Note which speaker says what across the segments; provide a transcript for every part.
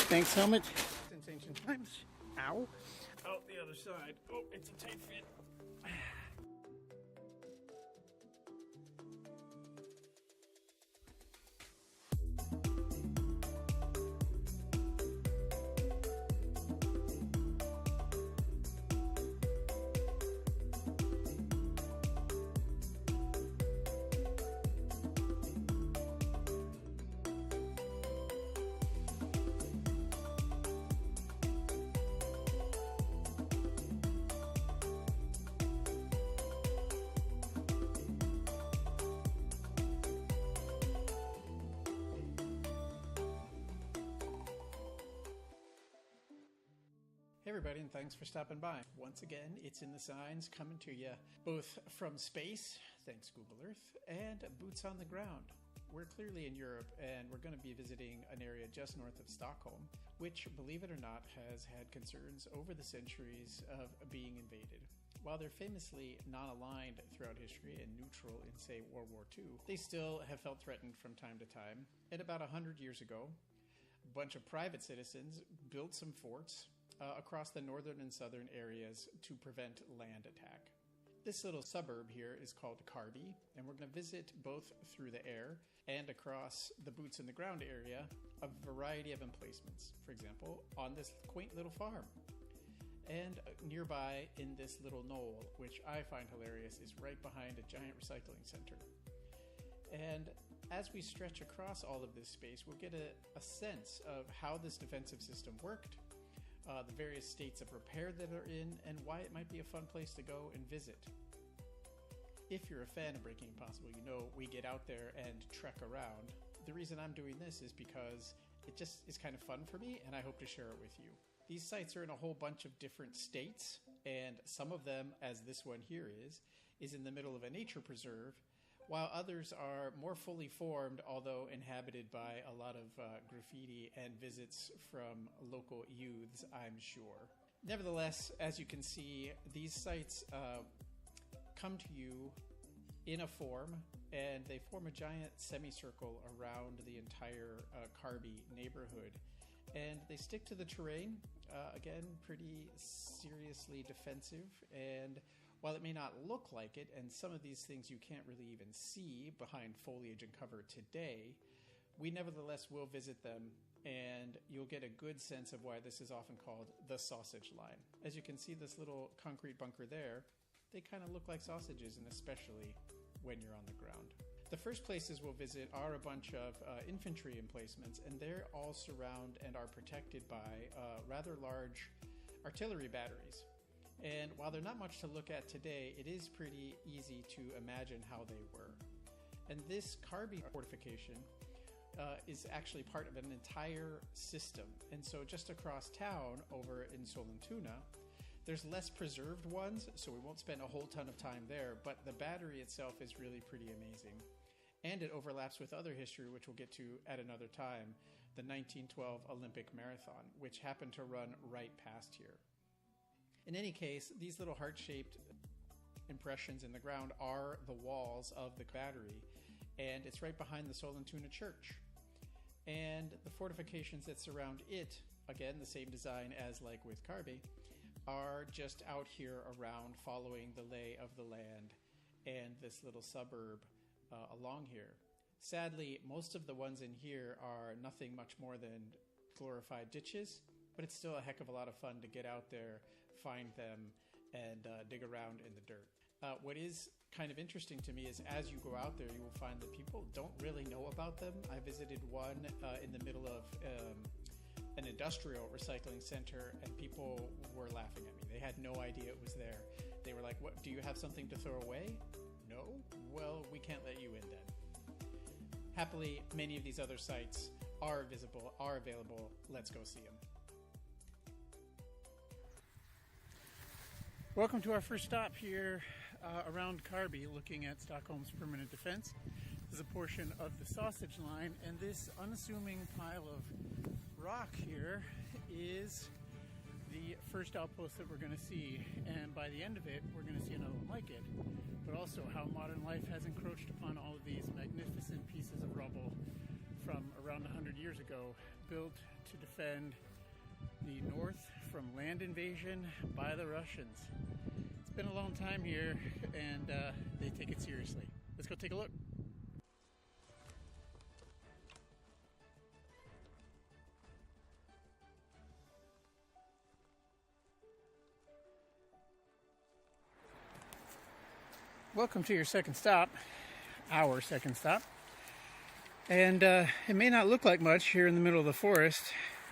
Speaker 1: Thanks, helmet. Since ancient times. Ow. Oh, the other side. Oh, it's a tight fit. Hey everybody, and thanks for stopping by. Once again, it's in the signs, coming to you both from space, thanks Google Earth, and boots on the ground. We're clearly in Europe, and we're going to be visiting an area just north of Stockholm, which, believe it or not, has had concerns over the centuries of being invaded. While they're famously non-aligned throughout history and neutral in, say, World War II, they still have felt threatened from time to time. And about 100 years ago, a bunch of private citizens built some forts across the northern and southern areas to prevent land attack. This little suburb here is called Karby, and we're going to visit both through the air and across the boots in the ground area a variety of emplacements. For example, on this quaint little farm. And nearby in this little knoll, which I find hilarious, is right behind a giant recycling center. And as we stretch across all of this space, we'll get a sense of how this defensive system worked, the various states of repair that are in, and why it might be a fun place to go and visit. If you're a fan of Breaking Impossible, you know we get out there and trek around. The reason I'm doing this is because it just is kind of fun for me, and I hope to share it with you. These sites are in a whole bunch of different states, and some of them, as this one here is in the middle of a nature preserve, while others are more fully formed, although inhabited by a lot of graffiti and visits from local youths, I'm sure. Nevertheless, as you can see, these sites come to you in a form, and they form a giant semicircle around the entire Karby neighborhood. And they stick to the terrain, again, pretty seriously defensive. And while it may not look like it, and some of these things you can't really even see behind foliage and cover today, we nevertheless will visit them, and you'll get a good sense of why this is often called the sausage line. As you can see, this little concrete bunker there, they kind of look like sausages, and especially when you're on the ground. The first places we'll visit are a bunch of infantry emplacements, and they're all surrounded and are protected by rather large artillery batteries. And while they're not much to look at today, it is pretty easy to imagine how they were. And this Karby fortification is actually part of an entire system. And so just across town over in Sollentuna, there's less preserved ones, so we won't spend a whole ton of time there, but the battery itself is really pretty amazing. And it overlaps with other history, which we'll get to at another time, the 1912 Olympic Marathon, which happened to run right past here. In any case, these little heart-shaped impressions in the ground are the walls of the battery, and it's right behind the Sollentuna church. And the fortifications that surround it, again, the same design as like with Karby, are just out here around following the lay of the land and this little suburb along here. Sadly, most of the ones in here are nothing much more than glorified ditches, but it's still a heck of a lot of fun to get out there, find them, and dig around in the dirt. What is kind of interesting to me is as you go out there, you will find that people don't really know about them. I visited one in the middle of an industrial recycling center, and people were laughing at me. They had no idea it was there. They were like, "What? Do you have something to throw away?" "No?" "Well, we can't let you in then." Happily, many of these other sites are visible, are available. Let's go see them. Welcome to our first stop here around Karby, looking at Stockholm's permanent defense. This is a portion of the sausage line, and this unassuming pile of rock here is the first outpost that we're going to see, and by the end of it we're going to see another one like it, but also how modern life has encroached upon all of these magnificent pieces of rubble from around around 100 years ago, built to defend the north from land invasion by the Russians. It's been a long time here, and they take it seriously. Let's go take a look. Welcome to your second stop, our second stop. And it may not look like much here in the middle of the forest,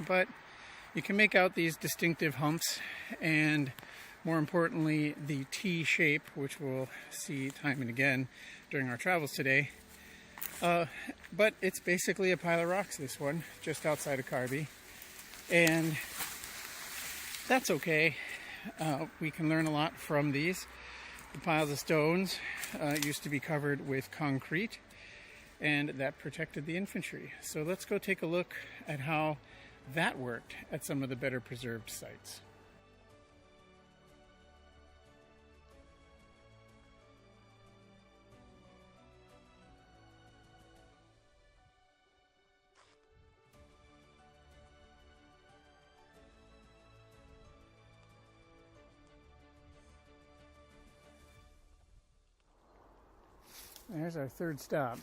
Speaker 1: but you can make out these distinctive humps and, more importantly, the T shape, which we'll see time and again during our travels today. But it's basically a pile of rocks, this one, just outside of Karby. And that's okay. We can learn a lot from these. The piles of stones used to be covered with concrete, and that protected the infantry. So let's go take a look at how that worked at some of the better preserved sites. There's our third stop.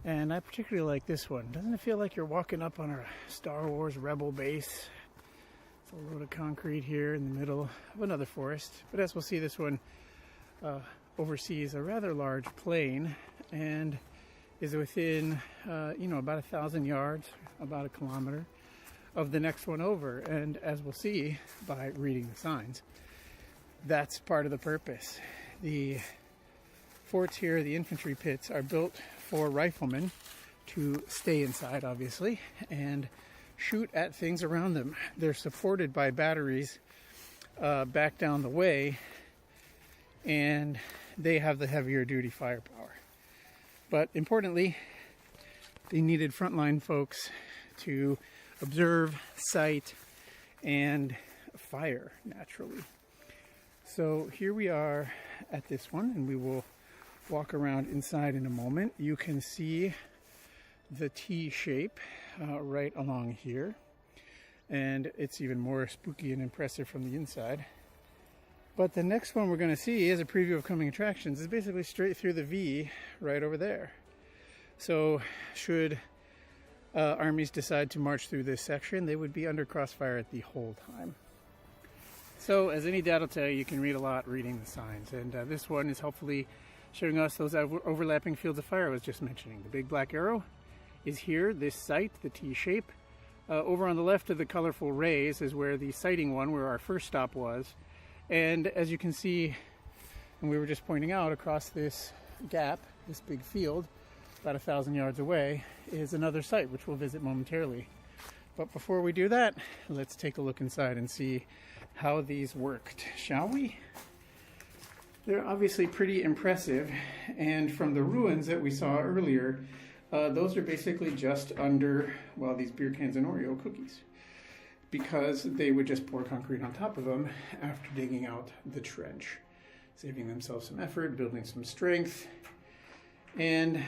Speaker 1: And I particularly like this one. Doesn't it feel like you're walking up on a Star Wars Rebel base? It's a load of concrete here in the middle of another forest. But as we'll see, this one oversees a rather large plain and is within, about 1,000 yards, about a kilometer, of the next one over. And as we'll see by reading the signs, that's part of the purpose. The forts here, the infantry pits, are built for riflemen to stay inside, obviously, and shoot at things around them. They're supported by batteries back down the way, and they have the heavier duty firepower. But importantly, they needed frontline folks to observe, sight, and fire naturally. So here we are at this one, and we will walk around inside in a moment. You can see the T shape right along here, and it's even more spooky and impressive from the inside. But the next one we're going to see is a preview of coming attractions. It's basically straight through the V right over there. So should armies decide to march through this section, they would be under crossfire at the whole time. So as any dad will tell you, you can read a lot reading the signs, and this one is hopefully showing us those overlapping fields of fire I was just mentioning. The big black arrow is here, this site, the T shape. Over on the left of the colorful rays is where the sighting one, where our first stop was. And as you can see, and we were just pointing out, across this gap, this big field, about 1,000 yards away, is another site, which we'll visit momentarily. But before we do that, let's take a look inside and see how these worked, shall we? They're obviously pretty impressive, and from the ruins that we saw earlier, those are basically just under, well, these beer cans and Oreo cookies, because they would just pour concrete on top of them after digging out the trench, saving themselves some effort, building some strength. And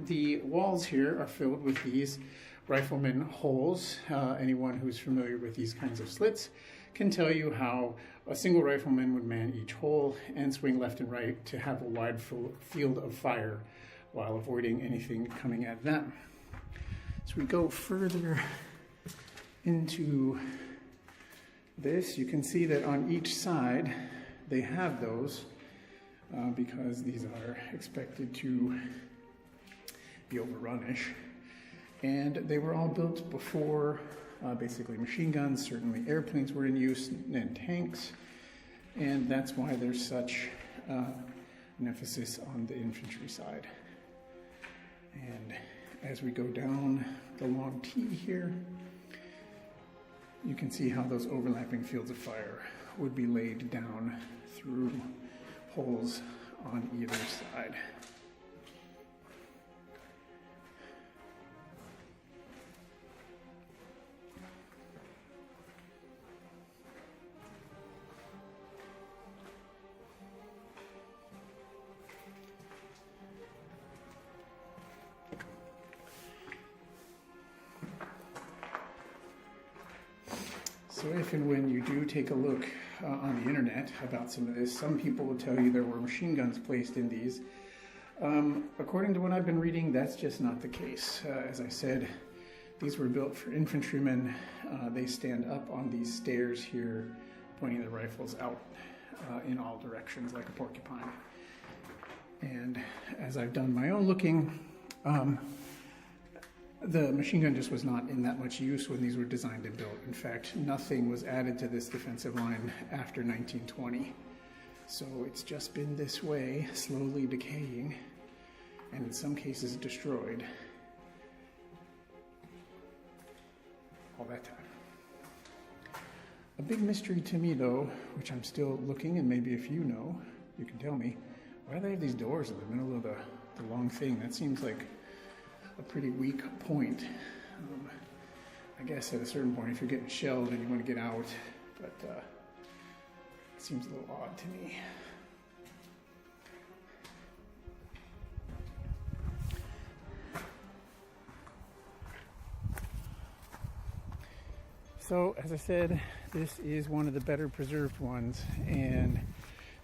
Speaker 1: the walls here are filled with these rifleman holes. Anyone who's familiar with these kinds of slits can tell you how a single rifleman would man each hole and swing left and right to have a wide field of fire while avoiding anything coming at them. So we go further into this. You can see that on each side they have those because these are expected to be overrunish. And they were all built before basically machine guns. Certainly airplanes were in use, and tanks, and that's why there's such an emphasis on the infantry side. And as we go down the long T here, you can see how those overlapping fields of fire would be laid down through holes on either side. So if and when you do take a look on the internet about some of this, some people will tell you there were machine guns placed in these. According to what I've been reading, that's just not the case. As I said, these were built for infantrymen. They stand up on these stairs here, pointing their rifles out in all directions like a porcupine. And as I've done my own looking, the machine gun just was not in that much use when these were designed and built. In fact, nothing was added to this defensive line after 1920. So it's just been this way, slowly decaying, and in some cases destroyed all that time. A big mystery to me, though, which I'm still looking, and maybe if you know, you can tell me, why do they have these doors in the middle of the long thing? That seems like a pretty weak point. I guess at a certain point, if you're getting shelled and you want to get out, but it seems a little odd to me. So, as I said, this is one of the better preserved ones, and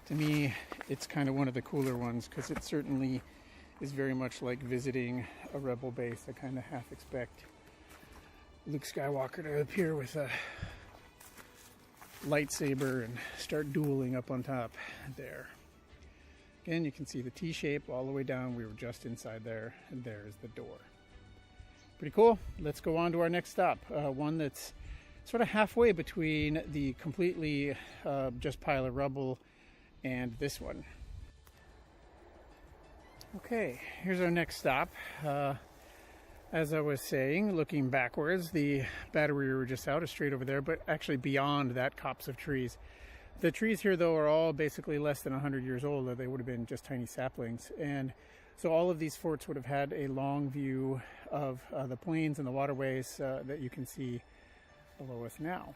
Speaker 1: to me, it's kind of one of the cooler ones, because it certainly is very much like visiting a rebel base. I kind of half expect Luke Skywalker to appear with a lightsaber and start dueling up on top there. Again, you can see the T-shape all the way down. We were just inside there, and there's the door. Pretty cool. Let's go on to our next stop, one that's sort of halfway between the completely just pile of rubble and this one. Okay, here's our next stop. As I was saying, looking backwards, the battery we were just out is straight over there, but actually beyond that copse of trees. The trees here, though, are all basically less than 100 years old, or they would have been just tiny saplings. And so all of these forts would have had a long view of the plains and the waterways that you can see below us now.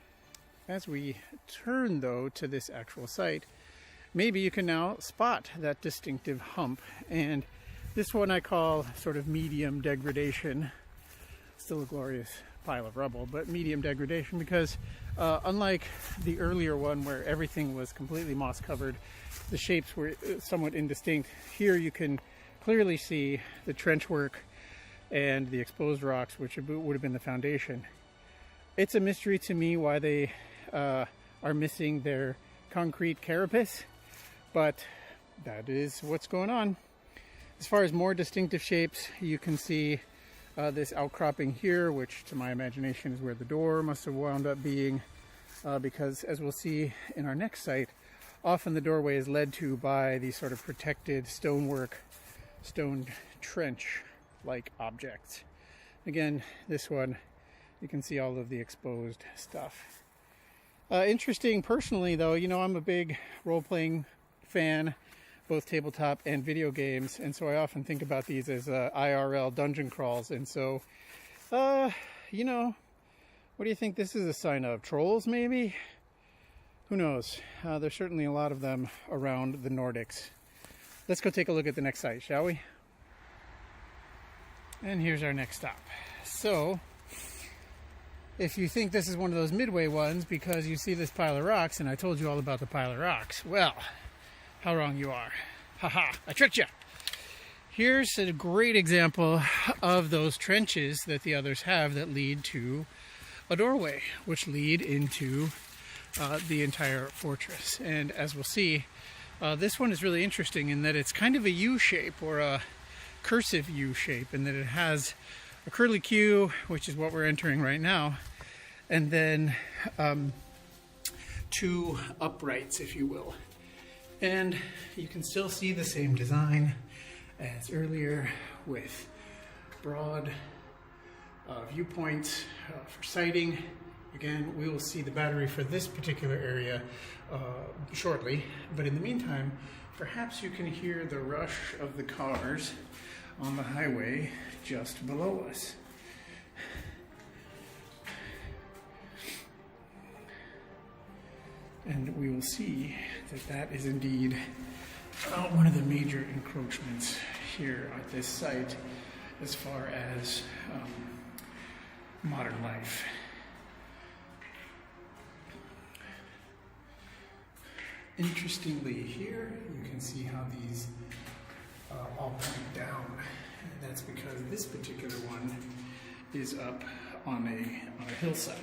Speaker 1: As we turn, though, to this actual site, maybe you can now spot that distinctive hump. And this one I call sort of medium degradation. Still a glorious pile of rubble, but medium degradation, because unlike the earlier one where everything was completely moss covered, the shapes were somewhat indistinct. Here you can clearly see the trench work and the exposed rocks, which would have been the foundation. It's a mystery to me why they are missing their concrete carapace, but that is what's going on. As far as more distinctive shapes, you can see this outcropping here, which to my imagination is where the door must have wound up being, because as we'll see in our next site, often the doorway is led to by these sort of protected stonework, stone trench-like objects. Again, this one, you can see all of the exposed stuff. Interesting personally, though, you know, I'm a big role-playing fan, both tabletop and video games, and so I often think about these as IRL dungeon crawls. And so, you know, what do you think this is a sign of? Trolls, maybe? Who knows? There's certainly a lot of them around the Nordics. Let's go take a look at the next site, shall we? And here's our next stop. So, if you think this is one of those midway ones because you see this pile of rocks, and I told you all about the pile of rocks, well, how wrong you are. Haha, I tricked you. Here's a great example of those trenches that the others have that lead to a doorway, which lead into the entire fortress. And as we'll see, this one is really interesting in that it's kind of a U shape, or a cursive U shape, in that it has a curly Q, which is what we're entering right now, and then two uprights, if you will. And you can still see the same design as earlier, with broad viewpoints for sighting. Again, we will see the battery for this particular area shortly, but in the meantime, perhaps you can hear the rush of the cars on the highway just below us. And we will see that that is indeed one of the major encroachments here at this site as far as modern life. Interestingly, here you can see how these all point down. And that's because this particular one is up on a hillside.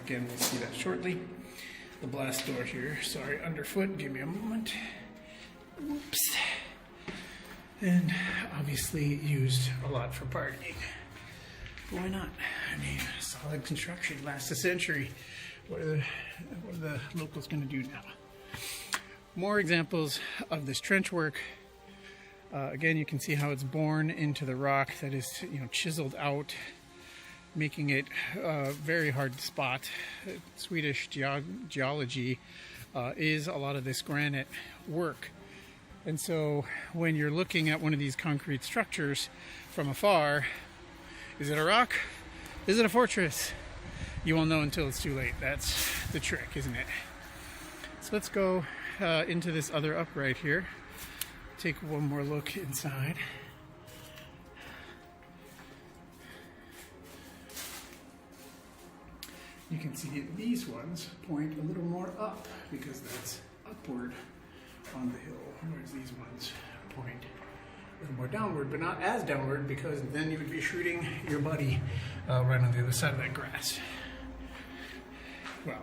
Speaker 1: Again, we'll see that shortly. The blast door here, sorry, underfoot, give me a moment. Oops. And obviously used a lot for partying. Why not? I mean, solid construction, lasts a century. What are the locals going to do now? More examples of this trench work. Again, you can see how it's borne into the rock that is, chiseled out, making it very hard to spot. Swedish geology is a lot of this granite work. And so when you're looking at one of these concrete structures from afar, is it a rock? Is it a fortress? You won't know until it's too late. That's the trick, isn't it? So let's go into this other upright here. Take one more look inside. You can see these ones point a little more up because that's upward on the hill, whereas these ones point a little more downward, but not as downward because then you would be shooting your buddy right on the other side of that grass. Well,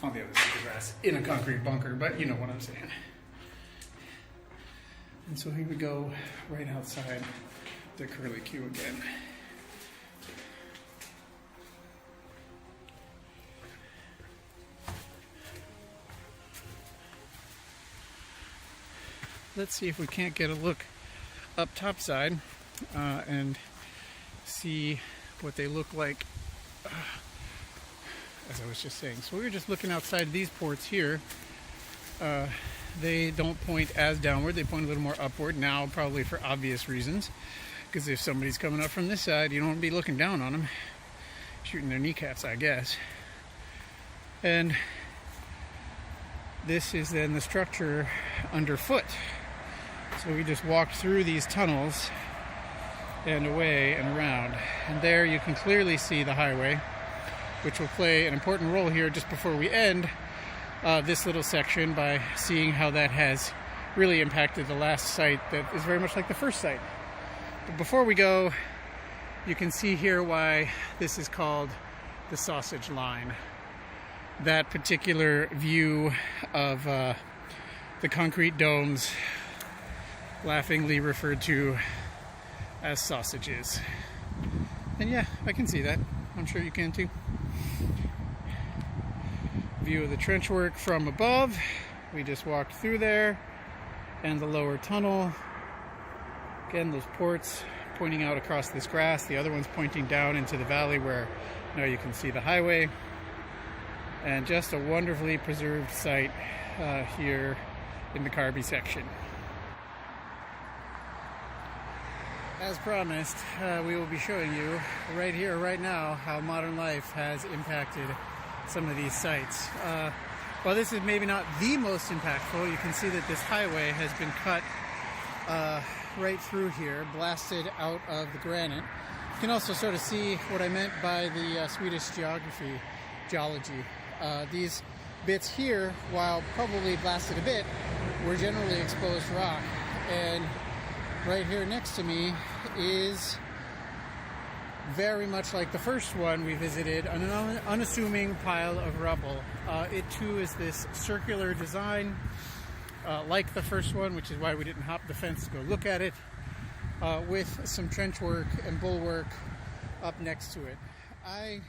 Speaker 1: on the other side of the grass in a concrete bunker, but you know what I'm saying. And so here we go right outside the curly Q again. Let's see if we can't get a look up topside and see what they look like, as I was just saying. So we were just looking outside these ports here. They don't point as downward, they point a little more upward now, probably for obvious reasons, because if somebody's coming up from this side, you don't want to be looking down on them, shooting their kneecaps, I guess. And this is then the structure underfoot. So we just walked through these tunnels and away and around. And there you can clearly see the highway, which will play an important role here just before we end this little section by seeing how that has really impacted the last site that is very much like the first site. But before we go, you can see here why this is called the sausage line. That particular view of the concrete domes, laughingly referred to as sausages. And yeah, I can see that. I'm sure you can too. View of the trench work from above. We just walked through there, and the lower tunnel. Again, those ports pointing out across this grass, the other one's pointing down into the valley where now you can see the highway. And just a wonderfully preserved site here in the Karby section. As promised, we will be showing you right here, right now, how modern life has impacted some of these sites. While this is maybe not the most impactful, you can see that this highway has been cut right through here, blasted out of the granite. You can also sort of see what I meant by the Swedish geology. These bits here, while probably blasted a bit, were generally exposed rock. And right here next to me is very much like the first one we visited, an unassuming pile of rubble. It too is this circular design, like the first one, which is why we didn't hop the fence to go look at it, with some trench work and bulwark up next to it. I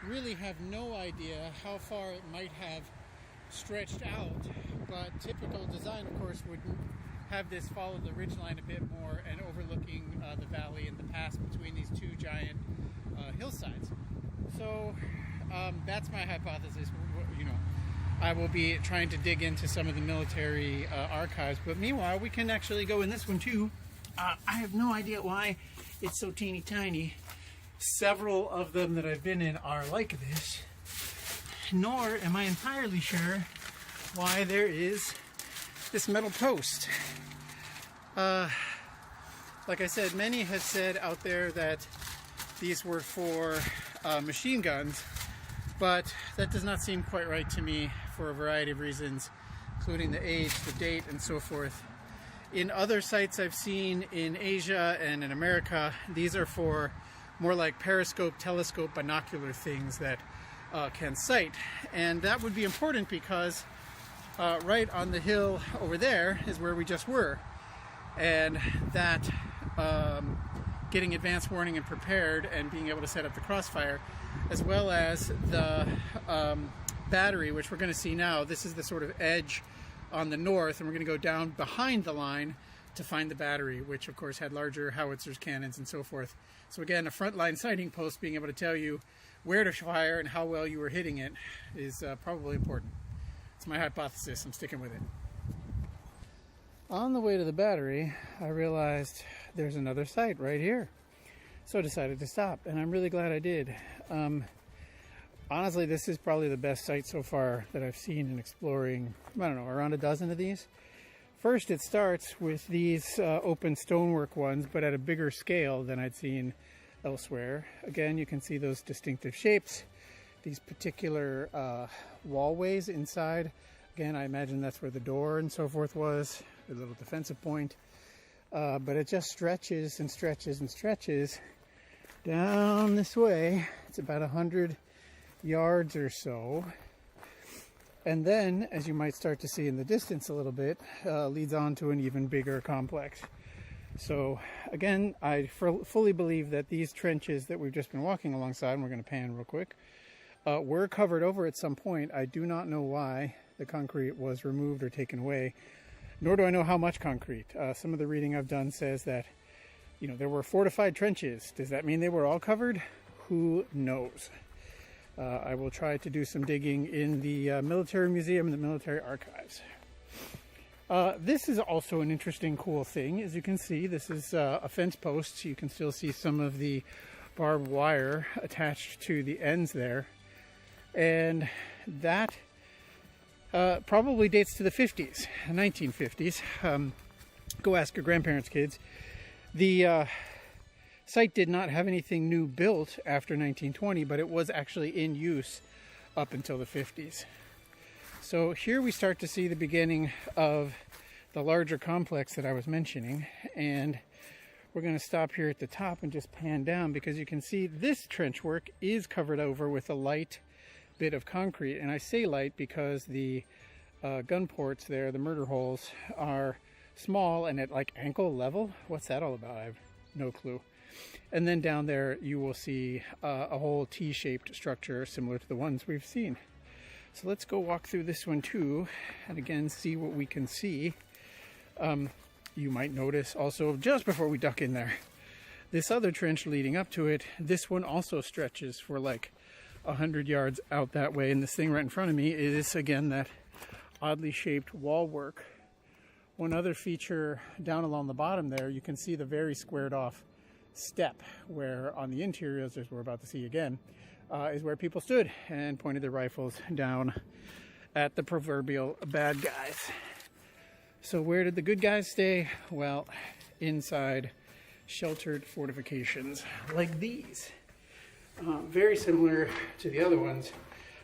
Speaker 1: really have no idea how far it might have stretched out, but typical design, of course, would have this follow the ridgeline a bit more and overlooking the valley and the pass between these two giant hillsides. So that's my hypothesis. I will be trying to dig into some of the military archives, but meanwhile we can actually go in this one too. I have no idea why it's so teeny tiny. Several of them that I've been in are like this, nor am I entirely sure why there is this metal post. Like I said, many have said out there that these were for machine guns, but that does not seem quite right to me for a variety of reasons. including the age, the date, and so forth. In other sites I've seen in Asia and in America, these are for more like periscope, telescope, binocular things that can sight. And that would be important because right on the hill over there is where we just were. And that getting advance warning and prepared and being able to set up the crossfire, as well as the battery, which we're going to see now. This is the sort of edge on the north, and we're going to go down behind the line to find the battery, which of course had larger howitzers, cannons, and so forth. So again, a frontline sighting post being able to tell you where to fire and how well you were hitting it is probably important. It's my hypothesis. I'm sticking with it. On the way to the battery, I realized there's another site right here. So I decided to stop, and I'm really glad I did. Honestly, this is probably the best site so far that I've seen in exploring, I don't know, around a dozen of these. First, it starts with these open stonework ones, but at a bigger scale than I'd seen elsewhere. Again, you can see those distinctive shapes, these particular wallways inside. Again, I imagine that's where the door and so forth was, the little defensive point. But it just stretches and stretches and stretches down this way. It's about 100 yards or so. And then, as you might start to see in the distance a little bit, leads on to an even bigger complex. So again, I fully believe that these trenches that we've just been walking alongside, and we're going to pan real quick, were covered over at some point. I do not know why the concrete was removed or taken away, nor do I know how much concrete. Some of the reading I've done says that, you know, there were fortified trenches. Does that mean they were all covered? Who knows? I will try to do some digging in the military museum and the military archives. This is also an interesting, cool thing. As you can see, this is a fence post. You can still see some of the barbed wire attached to the ends there. And that probably dates to the 50s, 1950s. Go ask your grandparents' kids. The site did not have anything new built after 1920, but it was actually in use up until the 50s. So here we start to see the beginning of the larger complex that I was mentioning, and we're going to stop here at the top and just pan down, because you can see this trench work is covered over with a light bit of concrete. And I say light because the gun ports there, the murder holes, are small and at like ankle level. What's that all about? I have no clue. And then down there you will see a whole T-shaped structure similar to the ones we've seen. So let's go walk through this one too, and again see what we can see. You might notice also, just before we duck in there, this other trench leading up to it, this one also stretches for like 100 yards out that way. And this thing right in front of me is again that oddly shaped wall work. One other feature down along the bottom there, you can see the very squared off step where on the interiors, as we're about to see again, is where people stood and pointed their rifles down at the proverbial bad guys. So where did the good guys stay? Well, inside sheltered fortifications like these. Very similar to the other ones.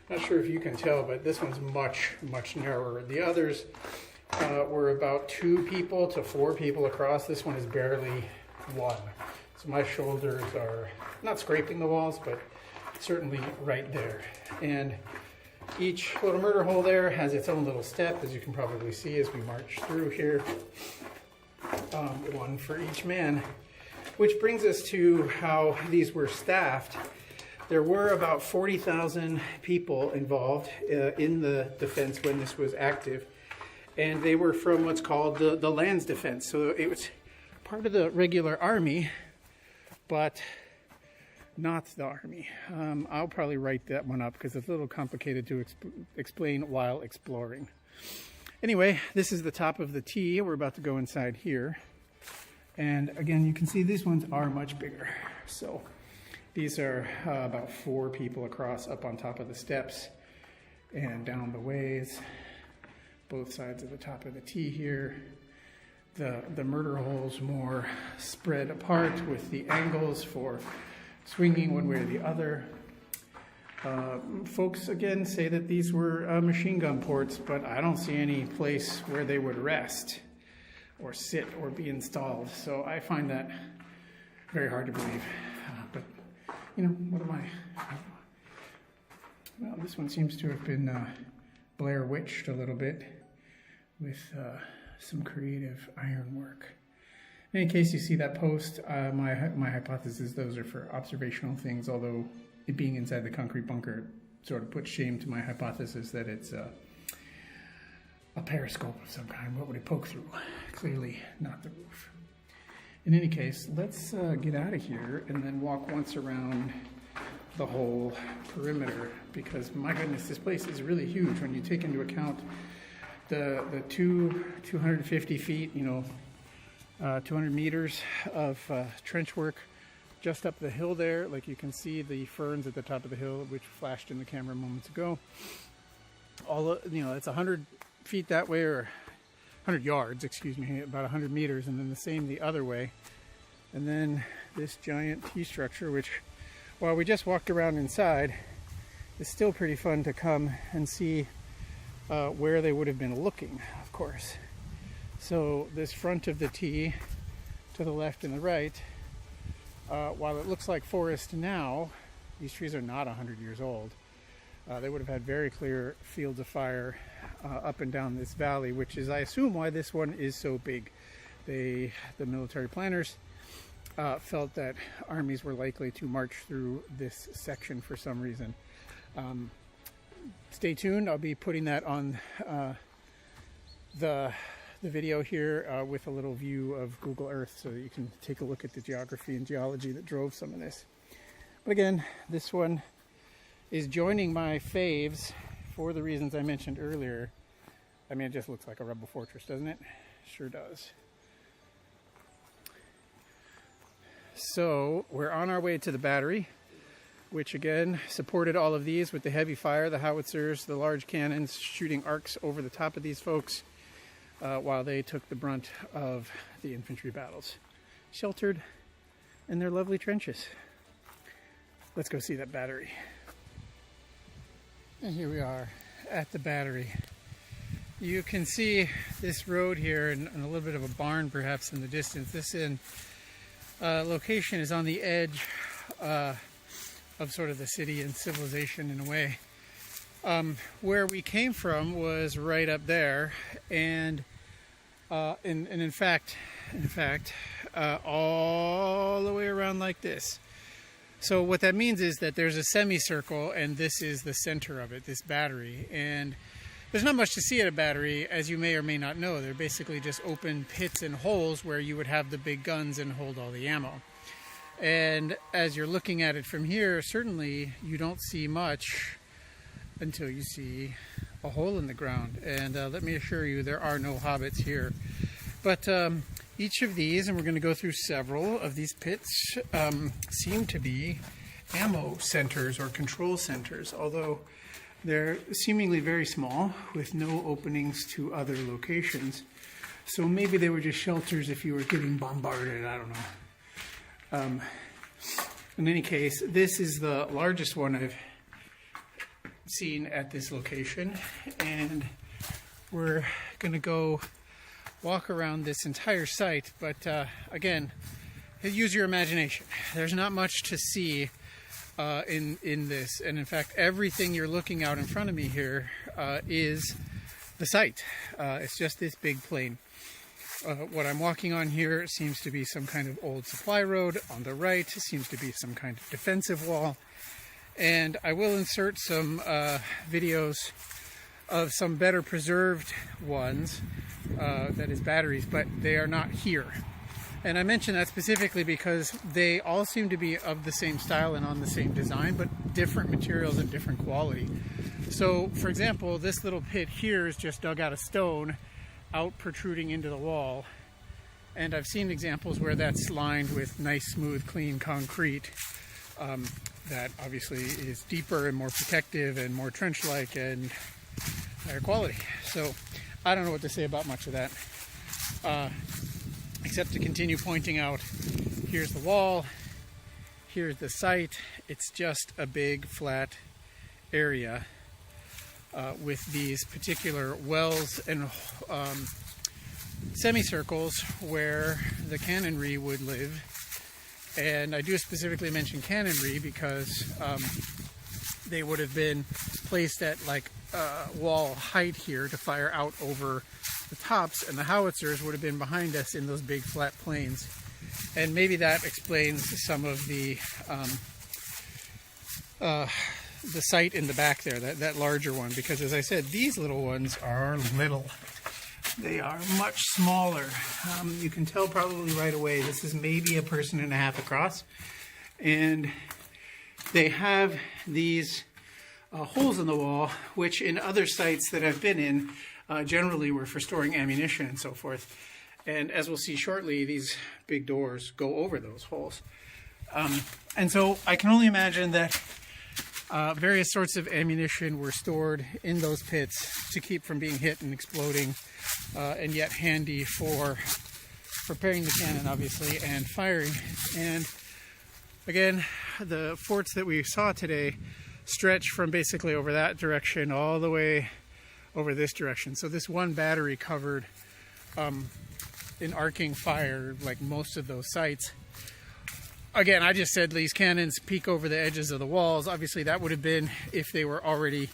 Speaker 1: Not sure if you can tell, but this one's much, much narrower. The others were about 2 people to 4 people across. This one is barely 1. So my shoulders are not scraping the walls, but certainly right there. And each little murder hole there has its own little step, as you can probably see as we march through here. One for each man. Which brings us to how these were staffed. There were about 40,000 people involved in the defense when this was active. And they were from what's called the lands defense. So it was part of the regular army, but not the army. I'll probably write that one up because it's a little complicated to explain while exploring. Anyway, this is the top of the T. We're about to go inside here. And again, you can see these ones are much bigger. So these are about 4 people across up on top of the steps and down the ways, both sides of the top of the T here. The murder holes more spread apart with the angles for swinging one way or the other. Folks again say that these were machine gun ports, but I don't see any place where they would rest or sit or be installed. So I find that very hard to believe. But, you know, what am I? Well, this one seems to have been Blair Witched a little bit with some creative ironwork. In any case, you see that post, my hypothesis, those are for observational things, although it being inside the concrete bunker sort of puts shame to my hypothesis that it's a periscope of some kind. What would it poke through? Clearly not the roof. In any case, let's get out of here and then walk once around the whole perimeter, because my goodness, this place is really huge when you take into account the 250 feet, 200 meters of trench work just up the hill there. Like you can see the ferns at the top of the hill, which flashed in the camera moments ago. It's 100 feet that way, or 100 yards, excuse me, about 100 meters, and then the same the other way. And then this giant T structure, which, while we just walked around inside, is still pretty fun to come and see where they would have been looking, of course. So this front of the T to the left and the right, while it looks like forest now, these trees are not 100 years old. They would have had very clear fields of fire up and down this valley, which is, I assume, why this one is so big. The military planners felt that armies were likely to march through this section for some reason. Stay tuned. I'll be putting that on the video here with a little view of Google Earth so that you can take a look at the geography and geology that drove some of this. But again, this one is joining my faves for the reasons I mentioned earlier. I mean, it just looks like a rebel fortress, doesn't it? Sure does. So we're on our way to the battery, which again supported all of these with the heavy fire, the howitzers, the large cannons shooting arcs over the top of these folks, while they took the brunt of the infantry battles, sheltered in their lovely trenches. Let's go see that battery. And here we are at the battery. You can see this road here and a little bit of a barn perhaps in the distance. This location is on the edge of sort of the city and civilization in a way. Where we came from was right up there, and in fact, all the way around like this. So what that means is that there's a semicircle, and this is the center of it, this battery. And there's not much to see at a battery, as you may or may not know. They're basically just open pits and holes where you would have the big guns and hold all the ammo. And as you're looking at it from here, certainly you don't see much until you see a hole in the ground. And let me assure you, there are no hobbits here. But each of these, and we're going to go through several of these pits, seem to be ammo centers or control centers, although they're seemingly very small with no openings to other locations. So maybe they were just shelters if you were getting bombarded, I don't know. In any case, this is the largest one I've seen at this location, and we're going to go walk around this entire site, but again, use your imagination. There's not much to see in this, and in fact everything you're looking out in front of me here is the site. It's just this big plain. What I'm walking on here seems to be some kind of old supply road. On the right seems to be some kind of defensive wall, and I will insert some videos of some better preserved ones, that is batteries, but they are not here. And I mention that specifically because they all seem to be of the same style and on the same design, but different materials and different quality. So, for example, this little pit here is just dug out of stone, out protruding into the wall. And I've seen examples where that's lined with nice, smooth, clean concrete that obviously is deeper and more protective and more trench-like and higher quality. So I don't know what to say about much of that, except to continue pointing out, here's the wall, here's the site. It's just a big, flat area with these particular wells and semicircles where the cannonry would live. And I do specifically mention cannonry because they would have been placed at like wall height here to fire out over the tops, and the howitzers would have been behind us in those big flat plains. And maybe that explains some of the site in the back there, that larger one, because as I said, these little ones are little. They are much smaller. You can tell probably right away this is maybe a person and a half across. And they have these holes in the wall, which in other sites that I've been in, generally were for storing ammunition and so forth. And as we'll see shortly, these big doors go over those holes. And so I can only imagine that various sorts of ammunition were stored in those pits to keep from being hit and exploding, and yet handy for preparing the cannon, obviously, and firing. And again, the forts that we saw today stretch from basically over that direction all the way over this direction. So this one battery covered in arcing fire like most of those sites. Again, I just said these cannons peek over the edges of the walls. Obviously that would have been if they were already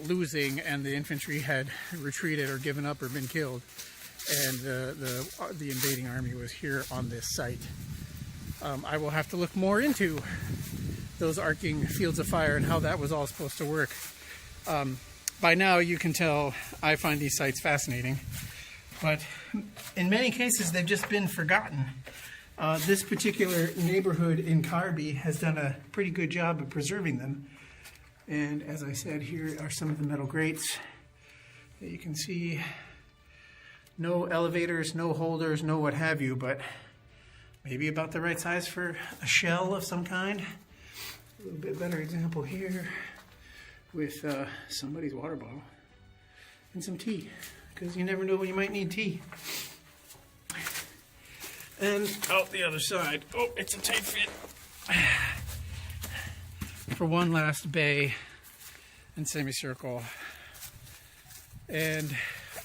Speaker 1: losing and the infantry had retreated or given up or been killed, and the invading army was here on this site. I will have to look more into those arcing fields of fire and how that was all supposed to work. By now you can tell I find these sites fascinating, but in many cases they've just been forgotten. This particular neighborhood in Karby has done a pretty good job of preserving them. And as I said, here are some of the metal grates that you can see. No elevators, no holders, no what have you, but maybe about the right size for a shell of some kind. A little bit better example here with somebody's water bottle and some tea, because you never know when you might need tea. And out the other side, oh, it's a tight fit. For one last bay and semicircle. And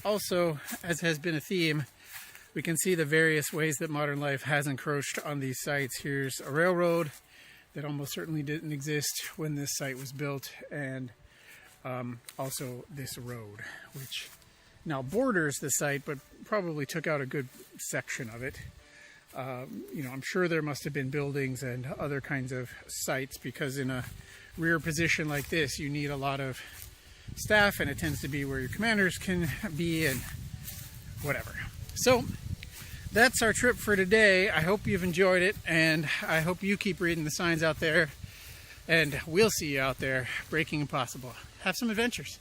Speaker 1: also, as has been a theme, we can see the various ways that modern life has encroached on these sites. Here's a railroad that almost certainly didn't exist when this site was built, and also this road, which now borders the site, but probably took out a good section of it. You know, I'm sure there must have been buildings and other kinds of sites, because in a rear position like this, you need a lot of staff, and it tends to be where your commanders can be and whatever. So that's our trip for today. I hope you've enjoyed it, and I hope you keep reading the signs out there, and we'll see you out there breaking impossible. Have some adventures.